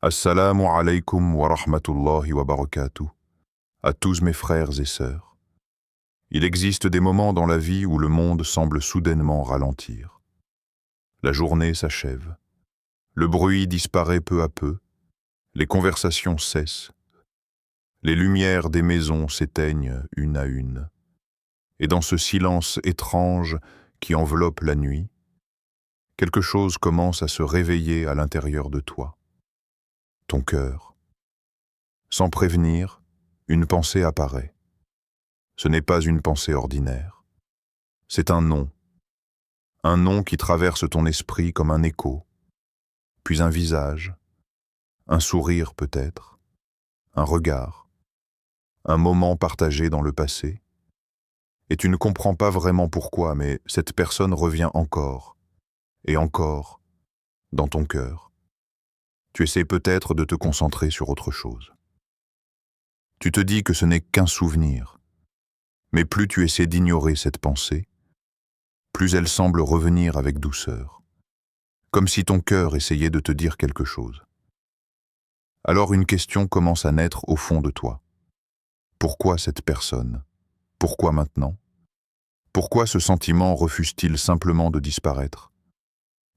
Assalamu alaykum wa rahmatullahi wa barakatuh. À tous mes frères et sœurs. Il existe des moments dans la vie où le monde semble soudainement ralentir. La journée s'achève. Le bruit disparaît peu à peu. Les conversations cessent. Les lumières des maisons s'éteignent une à une. Et dans ce silence étrange qui enveloppe la nuit, quelque chose commence à se réveiller à l'intérieur de toi. Ton cœur. Sans prévenir, une pensée apparaît. Ce n'est pas une pensée ordinaire. C'est un nom qui traverse ton esprit comme un écho, puis un visage, un sourire peut-être, un regard, un moment partagé dans le passé. Et tu ne comprends pas vraiment pourquoi, mais cette personne revient encore, et encore, dans ton cœur. Tu essaies peut-être de te concentrer sur autre chose. Tu te dis que ce n'est qu'un souvenir, mais plus tu essaies d'ignorer cette pensée, plus elle semble revenir avec douceur, comme si ton cœur essayait de te dire quelque chose. Alors une question commence à naître au fond de toi. Pourquoi cette personne? Pourquoi maintenant? Pourquoi ce sentiment refuse-t-il simplement de disparaître?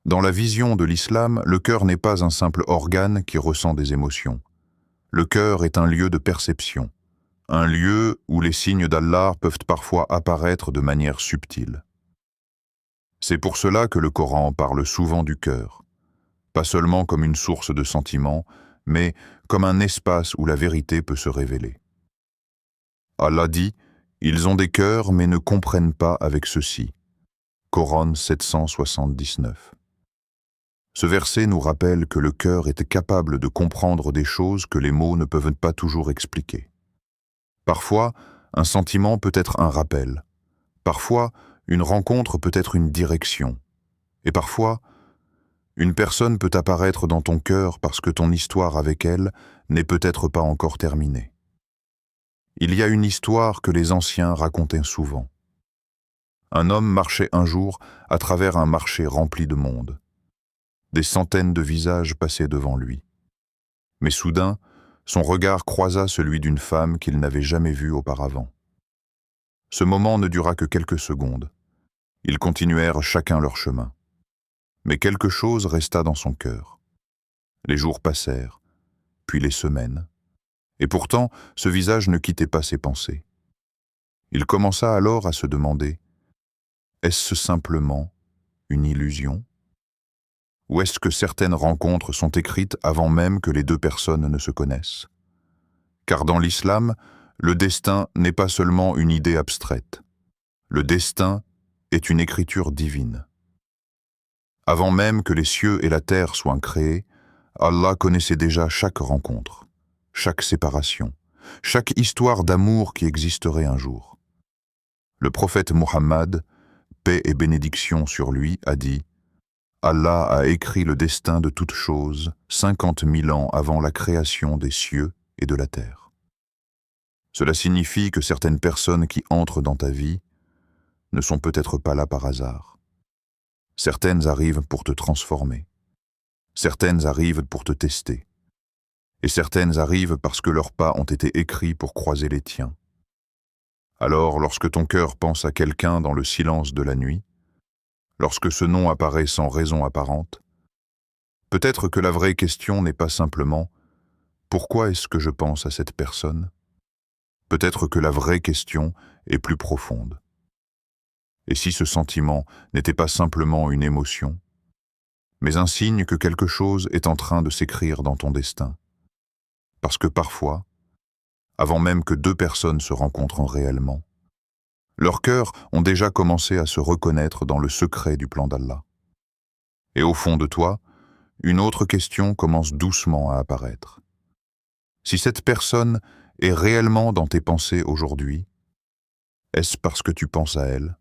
Dans la vision de l'islam, le cœur n'est pas un simple organe qui ressent des émotions. Le cœur est un lieu de perception, un lieu où les signes d'Allah peuvent parfois apparaître de manière subtile. C'est pour cela que le Coran parle souvent du cœur, pas seulement comme une source de sentiments, mais comme un espace où la vérité peut se révéler. Allah dit « Ils ont des cœurs mais ne comprennent pas avec ceux-ci » Coran 779. Ce verset nous rappelle que le cœur est capable de comprendre des choses que les mots ne peuvent pas toujours expliquer. Parfois, un sentiment peut être un rappel. Parfois, une rencontre peut être une direction. Et parfois, une personne peut apparaître dans ton cœur parce que ton histoire avec elle n'est peut-être pas encore terminée. Il y a une histoire que les anciens racontaient souvent. Un homme marchait un jour à travers un marché rempli de monde. Des centaines de visages passaient devant lui. Mais soudain, son regard croisa celui d'une femme qu'il n'avait jamais vue auparavant. Ce moment ne dura que quelques secondes. Ils continuèrent chacun leur chemin. Mais quelque chose resta dans son cœur. Les jours passèrent, puis les semaines. Et pourtant, ce visage ne quittait pas ses pensées. Il commença alors à se demander, est-ce simplement une illusion? Ou est-ce que certaines rencontres sont écrites avant même que les deux personnes ne se connaissent? Car dans l'islam, le destin n'est pas seulement une idée abstraite. Le destin est une écriture divine. Avant même que les cieux et la terre soient créés, Allah connaissait déjà chaque rencontre, chaque séparation, chaque histoire d'amour qui existerait un jour. Le prophète Muhammad, paix et bénédiction sur lui, a dit « Allah a écrit le destin de toutes choses 50 000 ans avant la création des cieux et de la terre. » Cela signifie que certaines personnes qui entrent dans ta vie ne sont peut-être pas là par hasard. Certaines arrivent pour te transformer. Certaines arrivent pour te tester. Et certaines arrivent parce que leurs pas ont été écrits pour croiser les tiens. Alors, lorsque ton cœur pense à quelqu'un dans le silence de la nuit, lorsque ce nom apparaît sans raison apparente, peut-être que la vraie question n'est pas simplement « Pourquoi est-ce que je pense à cette personne ?» Peut-être que la vraie question est plus profonde. Et si ce sentiment n'était pas simplement une émotion, mais un signe que quelque chose est en train de s'écrire dans ton destin? Parce que parfois, avant même que deux personnes se rencontrent réellement, leurs cœurs ont déjà commencé à se reconnaître dans le secret du plan d'Allah. Et au fond de toi, une autre question commence doucement à apparaître. Si cette personne est réellement dans tes pensées aujourd'hui, est-ce parce que tu penses à elle,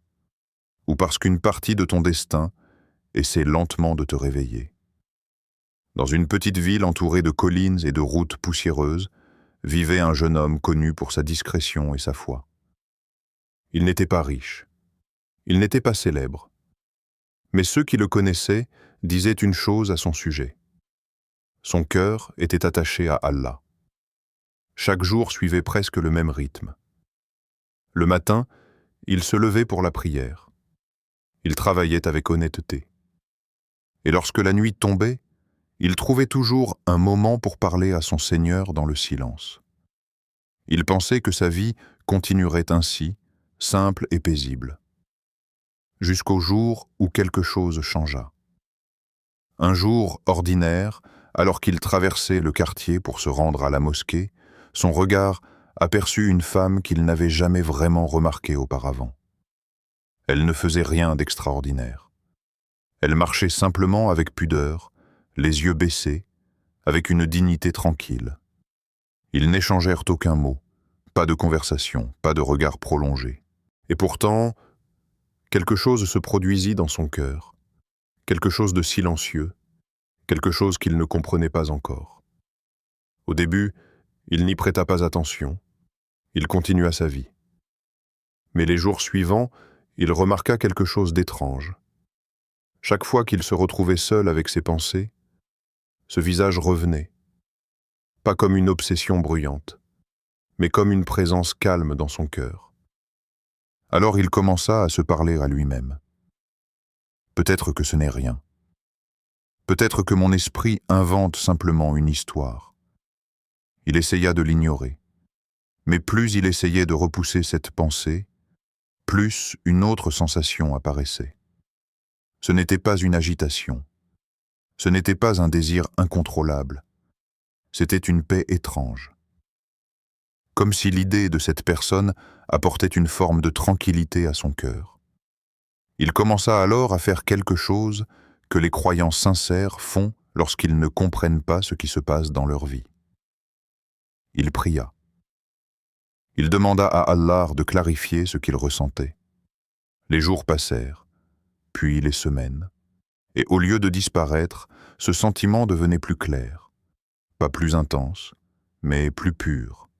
ou parce qu'une partie de ton destin essaie lentement de te réveiller? Dans une petite ville entourée de collines et de routes poussiéreuses, vivait un jeune homme connu pour sa discrétion et sa foi. Il n'était pas riche, il n'était pas célèbre, mais ceux qui le connaissaient disaient une chose à son sujet. Son cœur était attaché à Allah. Chaque jour suivait presque le même rythme. Le matin, il se levait pour la prière. Il travaillait avec honnêteté. Et lorsque la nuit tombait, il trouvait toujours un moment pour parler à son Seigneur dans le silence. Il pensait que sa vie continuerait ainsi, simple et paisible, jusqu'au jour où quelque chose changea. Un jour ordinaire, alors qu'il traversait le quartier pour se rendre à la mosquée, son regard aperçut une femme qu'il n'avait jamais vraiment remarquée auparavant. Elle ne faisait rien d'extraordinaire. Elle marchait simplement avec pudeur, les yeux baissés, avec une dignité tranquille. Ils n'échangèrent aucun mot, pas de conversation, pas de regard prolongé. Et pourtant, quelque chose se produisit dans son cœur, quelque chose de silencieux, quelque chose qu'il ne comprenait pas encore. Au début, il n'y prêta pas attention, il continua sa vie. Mais les jours suivants, il remarqua quelque chose d'étrange. Chaque fois qu'il se retrouvait seul avec ses pensées, ce visage revenait, pas comme une obsession bruyante, mais comme une présence calme dans son cœur. Alors il commença à se parler à lui-même. Peut-être que ce n'est rien. Peut-être que mon esprit invente simplement une histoire. Il essaya de l'ignorer. Mais plus il essayait de repousser cette pensée, plus une autre sensation apparaissait. Ce n'était pas une agitation. Ce n'était pas un désir incontrôlable. C'était une paix étrange. Comme si l'idée de cette personne apportait une forme de tranquillité à son cœur. Il commença alors à faire quelque chose que les croyants sincères font lorsqu'ils ne comprennent pas ce qui se passe dans leur vie. Il pria. Il demanda à Allah de clarifier ce qu'il ressentait. Les jours passèrent, puis les semaines, et au lieu de disparaître, ce sentiment devenait plus clair, pas plus intense, mais plus pur,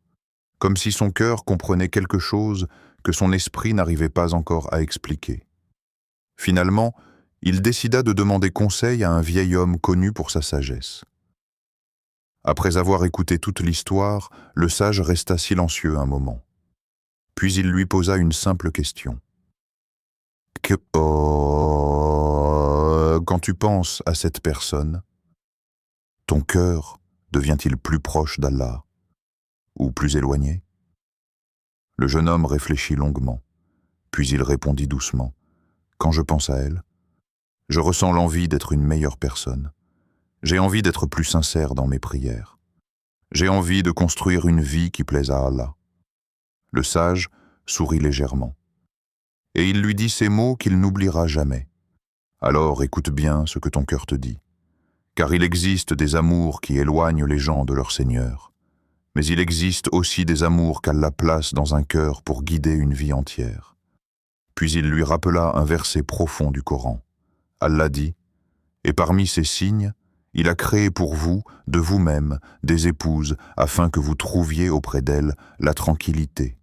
comme si son cœur comprenait quelque chose que son esprit n'arrivait pas encore à expliquer. Finalement, il décida de demander conseil à un vieil homme connu pour sa sagesse. Après avoir écouté toute l'histoire, le sage resta silencieux un moment. Puis il lui posa une simple question. Quand tu penses à cette personne, ton cœur devient-il plus proche d'Allah ou plus éloigné? Le jeune homme réfléchit longuement, puis il répondit doucement. Quand je pense à elle, je ressens l'envie d'être une meilleure personne. J'ai envie d'être plus sincère dans mes prières. J'ai envie de construire une vie qui plaise à Allah. Le sage sourit légèrement. Et il lui dit ces mots qu'il n'oubliera jamais. Alors écoute bien ce que ton cœur te dit. Car il existe des amours qui éloignent les gens de leur Seigneur. Mais il existe aussi des amours qu'Allah place dans un cœur pour guider une vie entière. Puis il lui rappela un verset profond du Coran. Allah dit, « Et parmi ces signes, il a créé pour vous, de vous-même, des épouses, afin que vous trouviez auprès d'elles la tranquillité.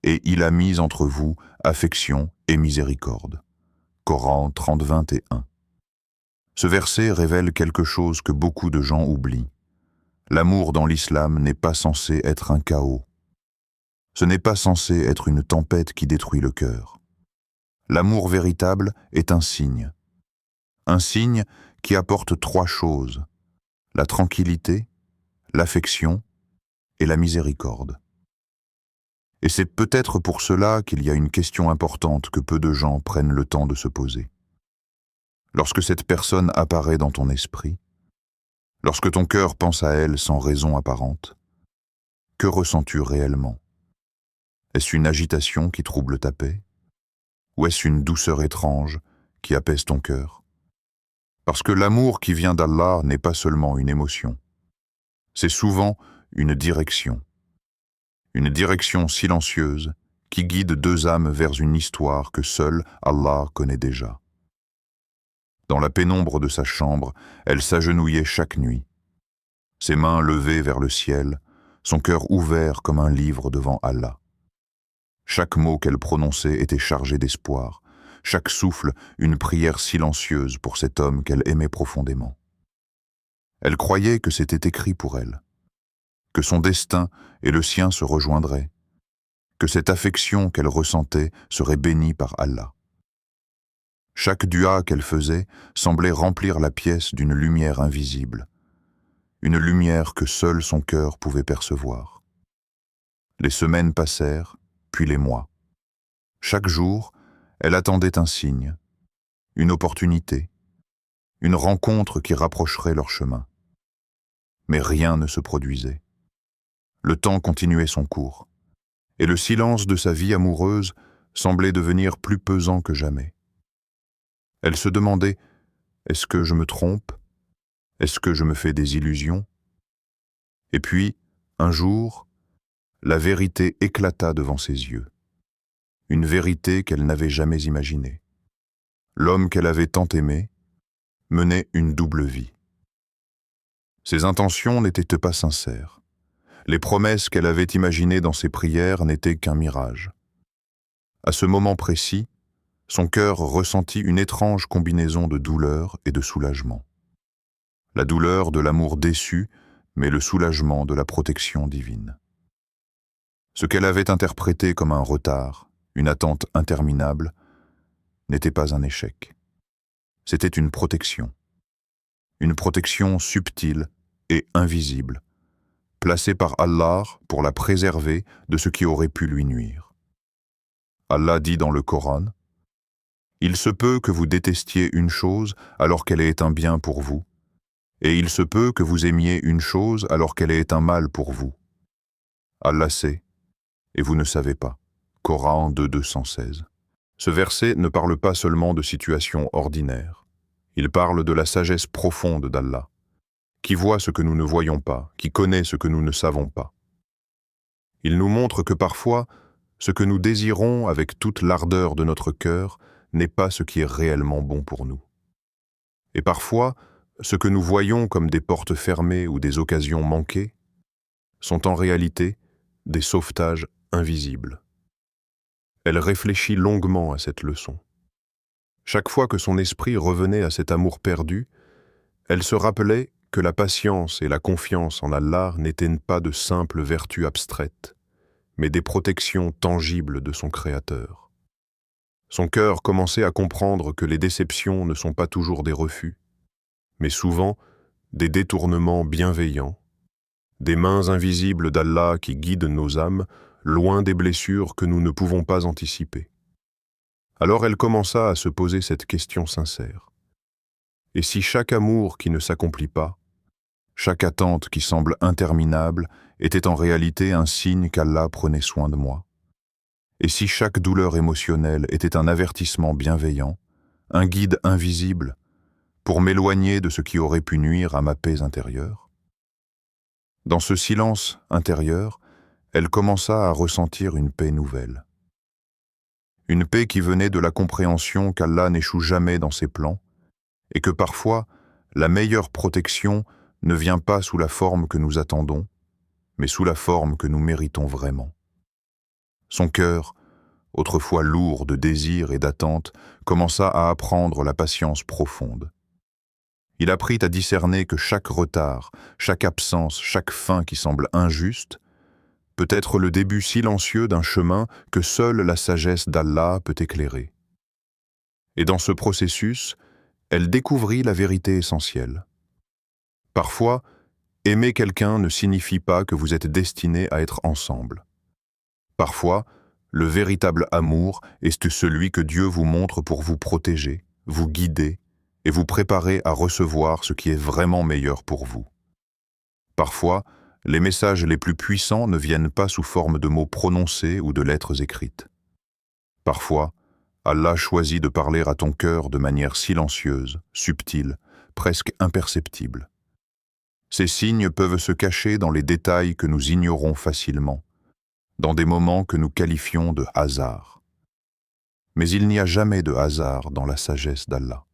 Et il a mis entre vous affection et miséricorde. » Coran 30-21. Ce verset révèle quelque chose que beaucoup de gens oublient. L'amour dans l'islam n'est pas censé être un chaos. Ce n'est pas censé être une tempête qui détruit le cœur. L'amour véritable est un signe. Un signe qui apporte trois choses, la tranquillité, l'affection et la miséricorde. Et c'est peut-être pour cela qu'il y a une question importante que peu de gens prennent le temps de se poser. Lorsque cette personne apparaît dans ton esprit, lorsque ton cœur pense à elle sans raison apparente, que ressens-tu réellement? Est-ce une agitation qui trouble ta paix? Ou est-ce une douceur étrange qui apaise ton cœur? Parce que l'amour qui vient d'Allah n'est pas seulement une émotion. C'est souvent une direction silencieuse qui guide deux âmes vers une histoire que seul Allah connaît déjà. Dans la pénombre de sa chambre, elle s'agenouillait chaque nuit. Ses mains levées vers le ciel, son cœur ouvert comme un livre devant Allah. Chaque mot qu'elle prononçait était chargé d'espoir, chaque souffle une prière silencieuse pour cet homme qu'elle aimait profondément. Elle croyait que c'était écrit pour elle, que son destin et le sien se rejoindraient, que cette affection qu'elle ressentait serait bénie par Allah. Chaque dua qu'elle faisait semblait remplir la pièce d'une lumière invisible, une lumière que seul son cœur pouvait percevoir. Les semaines passèrent, puis les mois. Chaque jour, elle attendait un signe, une opportunité, une rencontre qui rapprocherait leur chemin. Mais rien ne se produisait. Le temps continuait son cours, et le silence de sa vie amoureuse semblait devenir plus pesant que jamais. Elle se demandait, est-ce que je me trompe? Est-ce que je me fais des illusions? Et puis, un jour, la vérité éclata devant ses yeux. Une vérité qu'elle n'avait jamais imaginée. L'homme qu'elle avait tant aimé menait une double vie. Ses intentions n'étaient pas sincères. Les promesses qu'elle avait imaginées dans ses prières n'étaient qu'un mirage. À ce moment précis, son cœur ressentit une étrange combinaison de douleur et de soulagement. La douleur de l'amour déçu, mais le soulagement de la protection divine. Ce qu'elle avait interprété comme un retard, une attente interminable, n'était pas un échec. C'était une protection subtile et invisible, placée par Allah pour la préserver de ce qui aurait pu lui nuire. Allah dit dans le Coran, « Il se peut que vous détestiez une chose alors qu'elle est un bien pour vous, et il se peut que vous aimiez une chose alors qu'elle est un mal pour vous. Allah sait, et vous ne savez pas. » Coran 2:216. Ce verset ne parle pas seulement de situations ordinaires. Il parle de la sagesse profonde d'Allah, qui voit ce que nous ne voyons pas, qui connaît ce que nous ne savons pas. Il nous montre que parfois, ce que nous désirons avec toute l'ardeur de notre cœur n'est pas ce qui est réellement bon pour nous. Et parfois, ce que nous voyons comme des portes fermées ou des occasions manquées sont en réalité des sauvetages invisibles. Elle réfléchit longuement à cette leçon. Chaque fois que son esprit revenait à cet amour perdu, elle se rappelait que la patience et la confiance en Allah n'étaient pas de simples vertus abstraites, mais des protections tangibles de son Créateur. Son cœur commençait à comprendre que les déceptions ne sont pas toujours des refus, mais souvent des détournements bienveillants, des mains invisibles d'Allah qui guident nos âmes loin des blessures que nous ne pouvons pas anticiper. Alors elle commença à se poser cette question sincère. Et si chaque amour qui ne s'accomplit pas, chaque attente qui semble interminable était en réalité un signe qu'Allah prenait soin de moi? Et si chaque douleur émotionnelle était un avertissement bienveillant, un guide invisible, pour m'éloigner de ce qui aurait pu nuire à ma paix intérieure? Dans ce silence intérieur, elle commença à ressentir une paix nouvelle. Une paix qui venait de la compréhension qu'Allah n'échoue jamais dans ses plans, et que parfois, la meilleure protection ne vient pas sous la forme que nous attendons, mais sous la forme que nous méritons vraiment. Son cœur, autrefois lourd de désirs et d'attentes, commença à apprendre la patience profonde. Il apprit à discerner que chaque retard, chaque absence, chaque fin qui semble injuste, peut être le début silencieux d'un chemin que seule la sagesse d'Allah peut éclairer. Et dans ce processus, elle découvrit la vérité essentielle. Parfois, aimer quelqu'un ne signifie pas que vous êtes destinés à être ensemble. Parfois, le véritable amour est celui que Dieu vous montre pour vous protéger, vous guider et vous préparer à recevoir ce qui est vraiment meilleur pour vous. Parfois, les messages les plus puissants ne viennent pas sous forme de mots prononcés ou de lettres écrites. Parfois, Allah choisit de parler à ton cœur de manière silencieuse, subtile, presque imperceptible. Ces signes peuvent se cacher dans les détails que nous ignorons facilement, dans des moments que nous qualifions de hasard. Mais il n'y a jamais de hasard dans la sagesse d'Allah.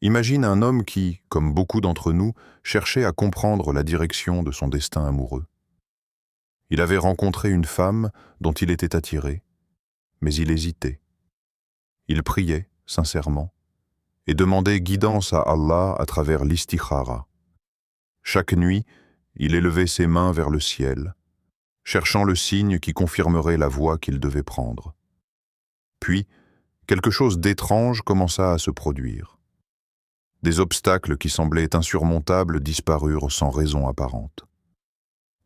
Imagine un homme qui, comme beaucoup d'entre nous, cherchait à comprendre la direction de son destin amoureux. Il avait rencontré une femme dont il était attiré, mais il hésitait. Il priait, sincèrement, et demandait guidance à Allah à travers l'istikhara, Chaque nuit, il élevait ses mains vers le ciel, cherchant le signe qui confirmerait la voie qu'il devait prendre. Puis, quelque chose d'étrange commença à se produire. Des obstacles qui semblaient insurmontables disparurent sans raison apparente.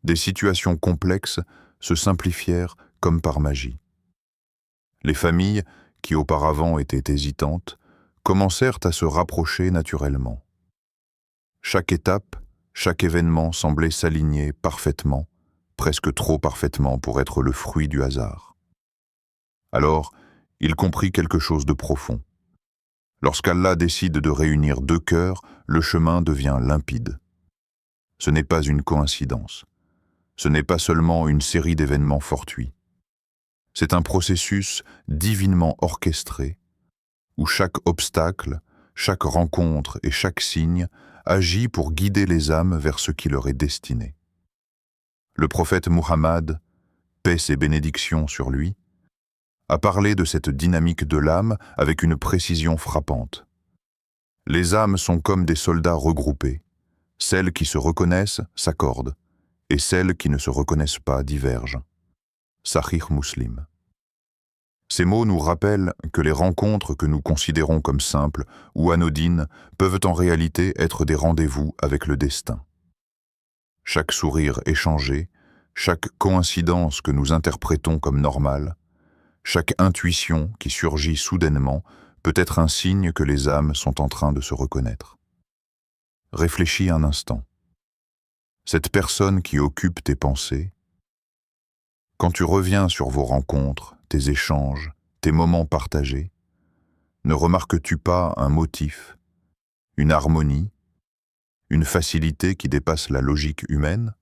Des situations complexes se simplifièrent comme par magie. Les familles, qui auparavant étaient hésitantes, commencèrent à se rapprocher naturellement. Chaque étape, chaque événement semblait s'aligner parfaitement, presque trop parfaitement pour être le fruit du hasard. Alors, il comprit quelque chose de profond. Lorsqu'Allah décide de réunir deux cœurs, le chemin devient limpide. Ce n'est pas une coïncidence. Ce n'est pas seulement une série d'événements fortuits. C'est un processus divinement orchestré, où chaque obstacle, chaque rencontre et chaque signe agit pour guider les âmes vers ce qui leur est destiné. Le prophète Muhammad, paix et bénédictions sur lui, a parlé de cette dynamique de l'âme avec une précision frappante. Les âmes sont comme des soldats regroupés. Celles qui se reconnaissent s'accordent, et celles qui ne se reconnaissent pas divergent. Sahih Muslim. Ces mots nous rappellent que les rencontres que nous considérons comme simples ou anodines peuvent en réalité être des rendez-vous avec le destin. Chaque sourire échangé, chaque coïncidence que nous interprétons comme normale, chaque intuition qui surgit soudainement peut être un signe que les âmes sont en train de se reconnaître. Réfléchis un instant. Cette personne qui occupe tes pensées, quand tu reviens sur vos rencontres, tes échanges, tes moments partagés, ne remarques-tu pas un motif, une harmonie, une facilité qui dépasse la logique humaine,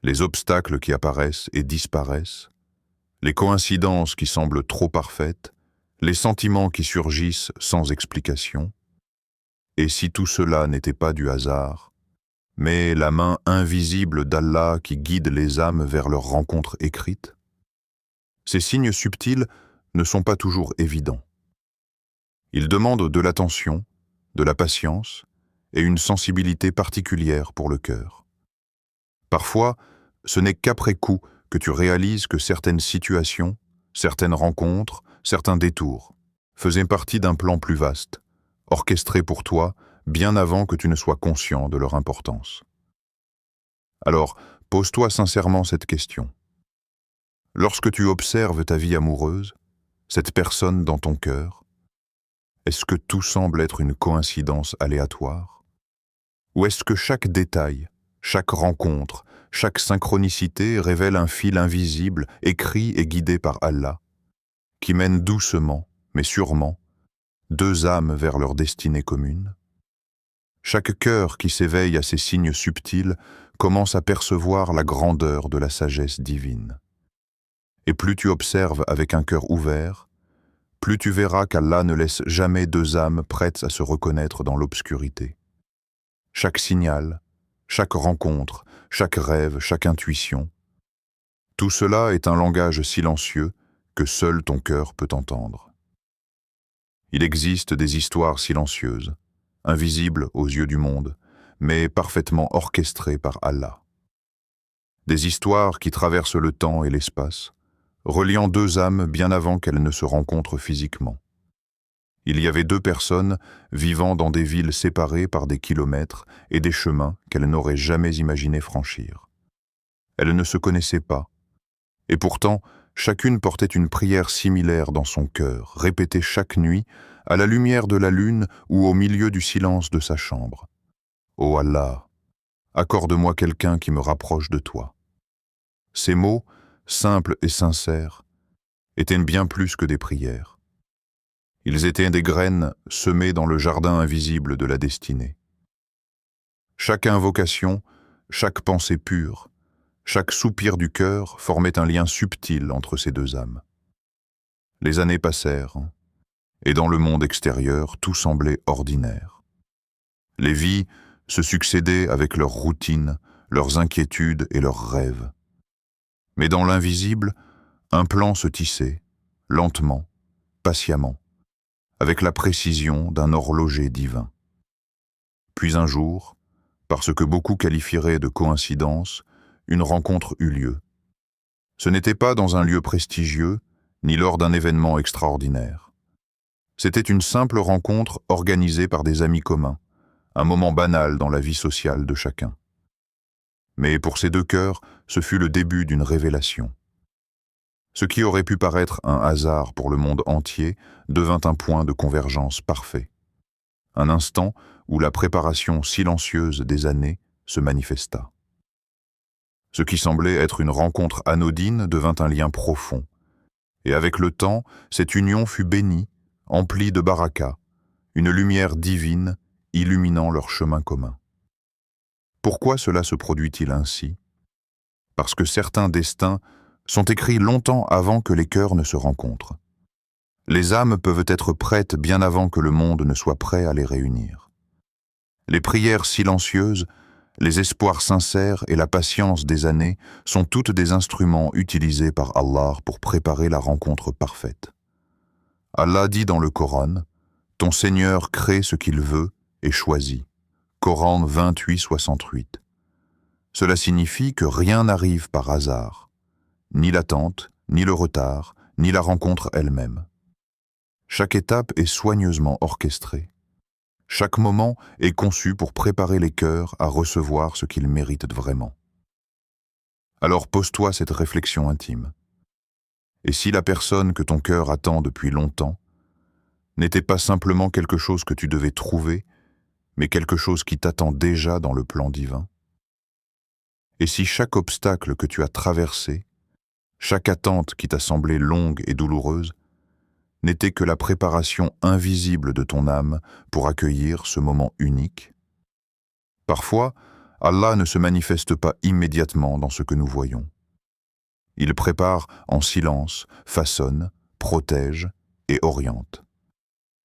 les obstacles qui apparaissent et disparaissent, les coïncidences qui semblent trop parfaites, les sentiments qui surgissent sans explication? Et si tout cela n'était pas du hasard, mais la main invisible d'Allah qui guide les âmes vers leur rencontre écrite? Ces signes subtils ne sont pas toujours évidents. Ils demandent de l'attention, de la patience et une sensibilité particulière pour le cœur. Parfois, ce n'est qu'après coup que tu réalises que certaines situations, certaines rencontres, certains détours faisaient partie d'un plan plus vaste, orchestré pour toi bien avant que tu ne sois conscient de leur importance. Alors, pose-toi sincèrement cette question. Lorsque tu observes ta vie amoureuse, cette personne dans ton cœur, est-ce que tout semble être une coïncidence aléatoire? Ou est-ce que chaque détail, chaque rencontre, chaque synchronicité révèle un fil invisible, écrit et guidé par Allah, qui mène doucement, mais sûrement, deux âmes vers leur destinée commune? Chaque cœur qui s'éveille à ces signes subtils commence à percevoir la grandeur de la sagesse divine. Et plus tu observes avec un cœur ouvert, plus tu verras qu'Allah ne laisse jamais deux âmes prêtes à se reconnaître dans l'obscurité. Chaque signal, chaque rencontre, chaque rêve, chaque intuition, tout cela est un langage silencieux que seul ton cœur peut entendre. Il existe des histoires silencieuses, invisibles aux yeux du monde, mais parfaitement orchestrées par Allah. Des histoires qui traversent le temps et l'espace, reliant deux âmes bien avant qu'elles ne se rencontrent physiquement. Il y avait deux personnes vivant dans des villes séparées par des kilomètres et des chemins qu'elles n'auraient jamais imaginé franchir. Elles ne se connaissaient pas, et pourtant, chacune portait une prière similaire dans son cœur, répétée chaque nuit, à la lumière de la lune ou au milieu du silence de sa chambre. « Ô Allah, accorde-moi quelqu'un qui me rapproche de toi. » Ces mots, simples et sincères, étaient bien plus que des prières. Ils étaient des graines semées dans le jardin invisible de la destinée. Chaque invocation, chaque pensée pure, chaque soupir du cœur formait un lien subtil entre ces deux âmes. Les années passèrent, et dans le monde extérieur, tout semblait ordinaire. Les vies se succédaient avec leurs routines, leurs inquiétudes et leurs rêves. Mais dans l'invisible, un plan se tissait, lentement, patiemment, avec la précision d'un horloger divin. Puis un jour, Par ce que beaucoup qualifieraient de coïncidence, une rencontre eut lieu. Ce n'était pas dans un lieu prestigieux, ni lors d'un événement extraordinaire. C'était une simple rencontre organisée par des amis communs, un moment banal dans la vie sociale de chacun. Mais pour ces deux cœurs, ce fut le début d'une révélation. Ce qui aurait pu paraître un hasard pour le monde entier devint un point de convergence parfait. Un instant où la préparation silencieuse des années se manifesta. Ce qui semblait être une rencontre anodine devint un lien profond. Et avec le temps, cette union fut bénie, emplie de baraka, une lumière divine illuminant leur chemin commun. Pourquoi cela se produit-il ainsi? Parce que certains destins sont écrits longtemps avant que les cœurs ne se rencontrent. Les âmes peuvent être prêtes bien avant que le monde ne soit prêt à les réunir. Les prières silencieuses, les espoirs sincères et la patience des années sont toutes des instruments utilisés par Allah pour préparer la rencontre parfaite. Allah dit dans le Coran, « Ton Seigneur crée ce qu'il veut et choisit. » Coran 28-68. Cela signifie que rien n'arrive par hasard, ni l'attente, ni le retard, ni la rencontre elle-même. Chaque étape est soigneusement orchestrée. Chaque moment est conçu pour préparer les cœurs à recevoir ce qu'ils méritent vraiment. Alors pose-toi cette réflexion intime. Et si la personne que ton cœur attend depuis longtemps n'était pas simplement quelque chose que tu devais trouver, mais quelque chose qui t'attend déjà dans le plan divin? Et si chaque obstacle que tu as traversé, chaque attente qui t'a semblé longue et douloureuse, n'était que la préparation invisible de ton âme pour accueillir ce moment unique? Parfois, Allah ne se manifeste pas immédiatement dans ce que nous voyons. Il prépare en silence, façonne, protège et oriente.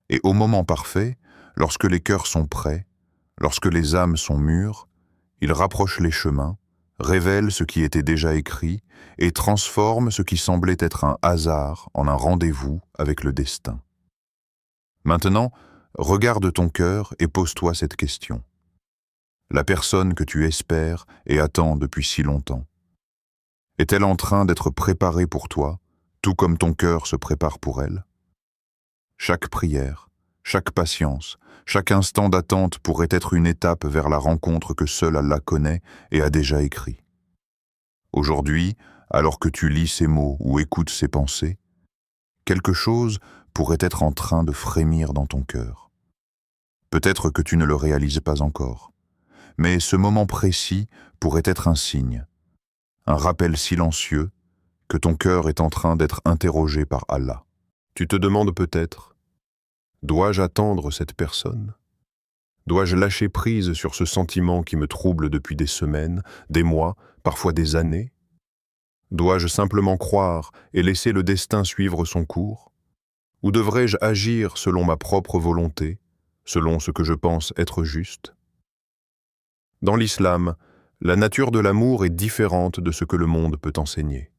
Et au moment parfait, lorsque les cœurs sont prêts, lorsque les âmes sont mûres, il rapproche les chemins, révèle ce qui était déjà écrit et transforme ce qui semblait être un hasard en un rendez-vous avec le destin. Maintenant, regarde ton cœur et pose-toi cette question. La personne que tu espères et attends depuis si longtemps, est-elle en train d'être préparée pour toi, tout comme ton cœur se prépare pour elle? Chaque prière, chaque patience, chaque instant d'attente pourrait être une étape vers la rencontre que seul Allah connaît et a déjà écrit. Aujourd'hui, alors que tu lis ces mots ou écoutes ces pensées, quelque chose pourrait être en train de frémir dans ton cœur. Peut-être que tu ne le réalises pas encore, mais ce moment précis pourrait être un signe, un rappel silencieux que ton cœur est en train d'être interrogé par Allah. Tu te demandes peut-être, dois-je attendre cette personne? Dois-je lâcher prise sur ce sentiment qui me trouble depuis des semaines, des mois, parfois des années? Dois-je simplement croire et laisser le destin suivre son cours? Ou devrais-je agir selon ma propre volonté, selon ce que je pense être juste? Dans l'islam, la nature de l'amour est différente de ce que le monde peut enseigner.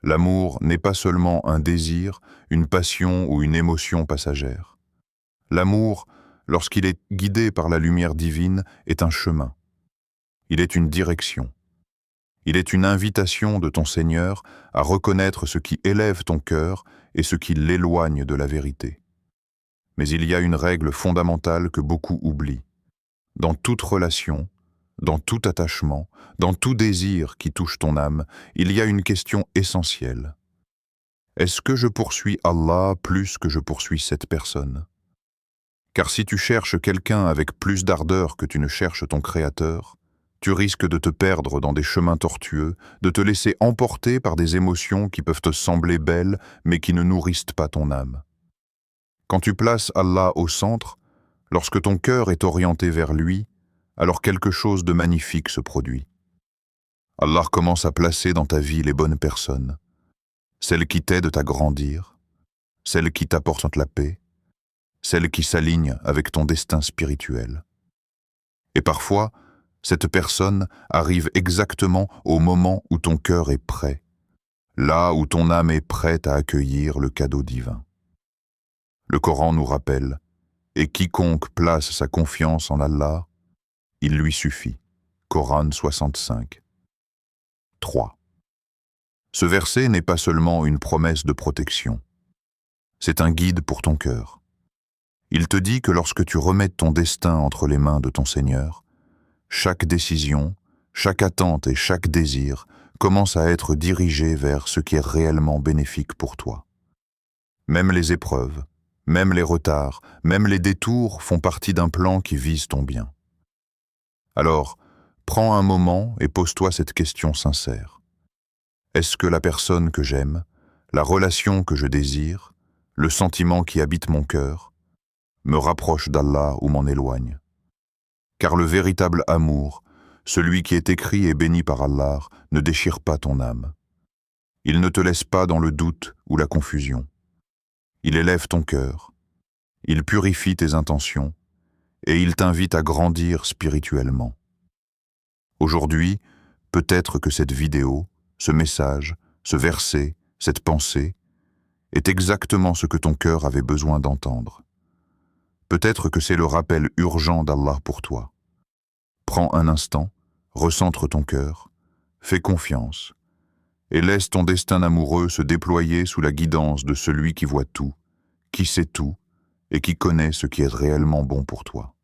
L'amour n'est pas seulement un désir, une passion ou une émotion passagère. L'amour, lorsqu'il est guidé par la lumière divine, est un chemin. Il est une direction. Il est une invitation de ton Seigneur à reconnaître ce qui élève ton cœur et ce qui l'éloigne de la vérité. Mais il y a une règle fondamentale que beaucoup oublient. Dans toute relation, dans tout attachement, dans tout désir qui touche ton âme, il y a une question essentielle. Est-ce que je poursuis Allah plus que je poursuis cette personne? Car si tu cherches quelqu'un avec plus d'ardeur que tu ne cherches ton Créateur, tu risques de te perdre dans des chemins tortueux, de te laisser emporter par des émotions qui peuvent te sembler belles, mais qui ne nourrissent pas ton âme. Quand tu places Allah au centre, lorsque ton cœur est orienté vers lui, alors quelque chose de magnifique se produit. Allah commence à placer dans ta vie les bonnes personnes, celles qui t'aident à grandir, celles qui t'apportent la paix, celles qui s'alignent avec ton destin spirituel. Et parfois, cette personne arrive exactement au moment où ton cœur est prêt, là où ton âme est prête à accueillir le cadeau divin. Le Coran nous rappelle « Et quiconque place sa confiance en Allah, il lui suffit. Coran 65. 3. Ce verset n'est pas seulement une promesse de protection. C'est un guide pour ton cœur. Il te dit que lorsque tu remets ton destin entre les mains de ton Seigneur, chaque décision, chaque attente et chaque désir commence à être dirigé vers ce qui est réellement bénéfique pour toi. Même les épreuves, même les retards, même les détours font partie d'un plan qui vise ton bien. Alors, prends un moment et pose-toi cette question sincère. Est-ce que la personne que j'aime, la relation que je désire, le sentiment qui habite mon cœur, me rapproche d'Allah ou m'en éloigne? Car le véritable amour, celui qui est écrit et béni par Allah, ne déchire pas ton âme. Il ne te laisse pas dans le doute ou la confusion. Il élève ton cœur, il purifie tes intentions et il t'invite à grandir spirituellement. Aujourd'hui, peut-être que cette vidéo, ce message, ce verset, cette pensée, est exactement ce que ton cœur avait besoin d'entendre. Peut-être que c'est le rappel urgent d'Allah pour toi. Prends un instant, recentre ton cœur, fais confiance, et laisse ton destin amoureux se déployer sous la guidance de celui qui voit tout, qui sait tout, et qui connaît ce qui est réellement bon pour toi.